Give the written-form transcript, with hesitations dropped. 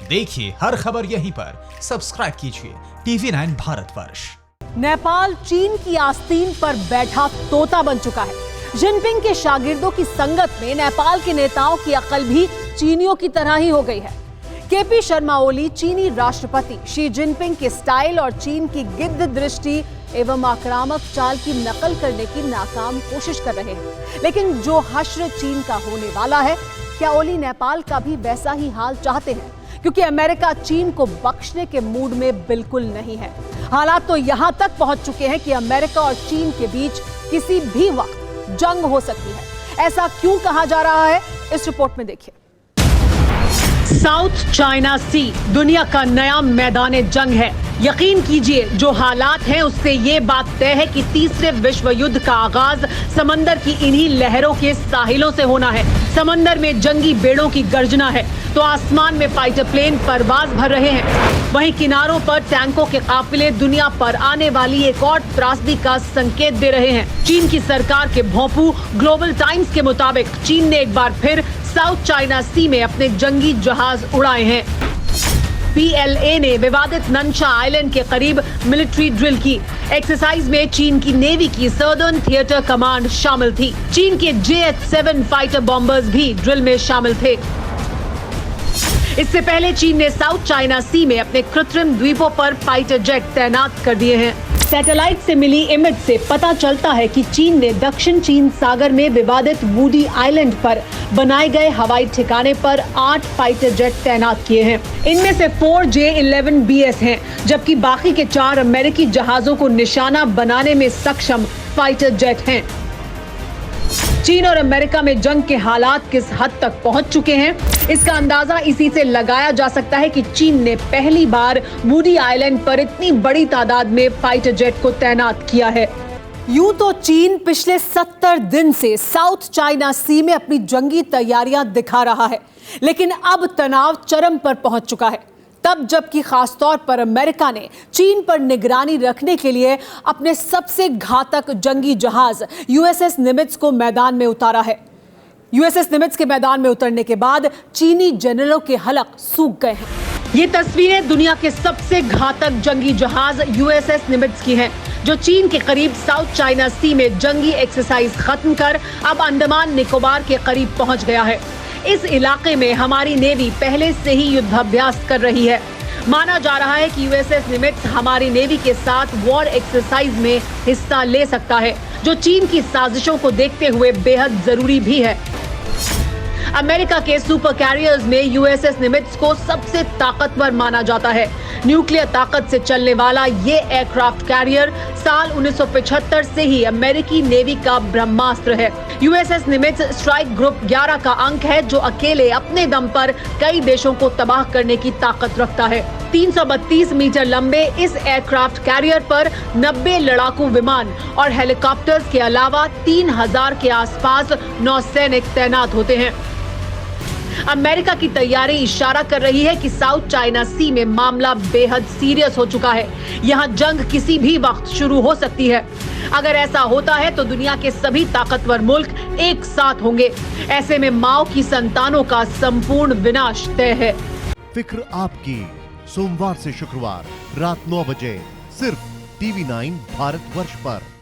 देखिए हर खबर यहीं पर, सब्सक्राइब कीजिए TV9 भारतवर्ष। नेपाल चीन की आस्तीन पर बैठा तोता बन चुका है। जिनपिंग के शागिर्दों की संगत में नेपाल के नेताओं की अकल भी चीनियों की तरह ही हो गई है। केपी शर्मा ओली चीनी राष्ट्रपति शी जिनपिंग के स्टाइल और चीन की गिद्ध दृष्टि एवं आक्रामक चाल की नकल करने की नाकाम कोशिश कर रहे हैं। लेकिन जो हश्र चीन का होने वाला है, क्या ओली नेपाल का भी वैसा ही हाल चाहते हैं? क्योंकि अमेरिका चीन को बख्शने के मूड में बिल्कुल नहीं है। हालात तो यहां तक पहुंच चुके हैं कि अमेरिका और चीन के बीच किसी भी वक्त जंग हो सकती है। ऐसा क्यों कहा जा रहा है, इस रिपोर्ट में देखिए। साउथ चाइना सी दुनिया का नया मैदान जंग है। यकीन कीजिए, जो हालात हैं उससे ये बात तय है कि तीसरे विश्व युद्ध का आगाज समंदर की इन्हीं लहरों के साहिलों से होना है। समंदर में जंगी बेड़ों की गर्जना है तो आसमान में फाइटर प्लेन परवाज भर रहे हैं। वहीं किनारों पर टैंकों के काफिले दुनिया पर आने वाली एक और त्रासदी का संकेत दे रहे हैं। चीन की सरकार के भोंपू ग्लोबल टाइम्स के मुताबिक चीन ने एक बार फिर साउथ चाइना सी में अपने जंगी जहाज उड़ाए हैं। PLA ने विवादित नंशा आइलैंड के करीब मिलिट्री ड्रिल की। एक्सरसाइज में चीन की नेवी की सदर्न थिएटर कमांड शामिल थी। चीन के JH-7 फाइटर बॉम्बर्स भी ड्रिल में शामिल थे। इससे पहले चीन ने साउथ चाइना सी में अपने कृत्रिम द्वीपों पर फाइटर जेट तैनात कर दिए हैं। सैटेलाइट से मिली इमेज से पता चलता है कि चीन ने दक्षिण चीन सागर में विवादित वुडी आइलैंड पर बनाए गए हवाई ठिकाने पर 8 फाइटर जेट तैनात किए हैं। इनमें से 4 J-11BS हैं, जबकि बाकी के 4 अमेरिकी जहाजों को निशाना बनाने में सक्षम फाइटर जेट हैं। चीन और अमेरिका में जंग के हालात किस हद तक पहुंच चुके हैं, इसका अंदाजा इसी से लगाया जा सकता है कि चीन ने पहली बार वुडी आइलैंड पर इतनी बड़ी तादाद में फाइटर जेट को तैनात किया है। यूं तो चीन पिछले 70 दिन से साउथ चाइना सी में अपनी जंगी तैयारियां दिखा रहा है, लेकिन अब तनाव चरम पर पहुंच चुका है। तब जबकि खासतौर पर अमेरिका ने चीन पर निगरानी रखने के लिए अपने सबसे घातक जंगी जहाज USS निमित्ज को मैदान में उतारा है। USS निमित्ज के मैदान में उतरने के बाद चीनी जनरलों के हलक सूख गए हैं। ये तस्वीरें दुनिया के सबसे घातक जंगी जहाज USS निमित्ज की हैं, जो चीन के करीब साउथ चाइना सी में जंगी एक्सरसाइज खत्म कर अब अंडमान निकोबार के करीब पहुंच गया है। इस इलाके में हमारी नेवी पहले से ही युद्धाभ्यास कर रही है। माना जा रहा है कि USS निमित्ज हमारी नेवी के साथ वॉर एक्सरसाइज में हिस्सा ले सकता है, जो चीन की साजिशों को देखते हुए बेहद जरूरी भी है। अमेरिका के सुपर कैरियर्स में USS निमित्ज को सबसे ताकतवर माना जाता है। न्यूक्लियर ताकत से चलने वाला ये एयरक्राफ्ट कैरियर साल 1975 से ही अमेरिकी नेवी का ब्रह्मास्त्र है। USS निमित्ज स्ट्राइक ग्रुप 11 का अंक है, जो अकेले अपने दम पर कई देशों को तबाह करने की ताकत रखता है। 332 मीटर लंबे इस एयरक्राफ्ट कैरियर पर 90 लड़ाकू विमान और हेलीकॉप्टर्स के अलावा 3000 के आसपास नौसैनिक तैनात होते हैं। अमेरिका की तैयारी इशारा कर रही है कि साउथ चाइना सी में मामला बेहद सीरियस हो चुका है। यहाँ जंग किसी भी वक्त शुरू हो सकती है। अगर ऐसा होता है तो दुनिया के सभी ताकतवर मुल्क एक साथ होंगे। ऐसे में माओ की संतानों का संपूर्ण विनाश तय है। फिक्र आपकी, सोमवार से शुक्रवार रात 9 बजे सिर्फ TV9 भारतवर्ष पर।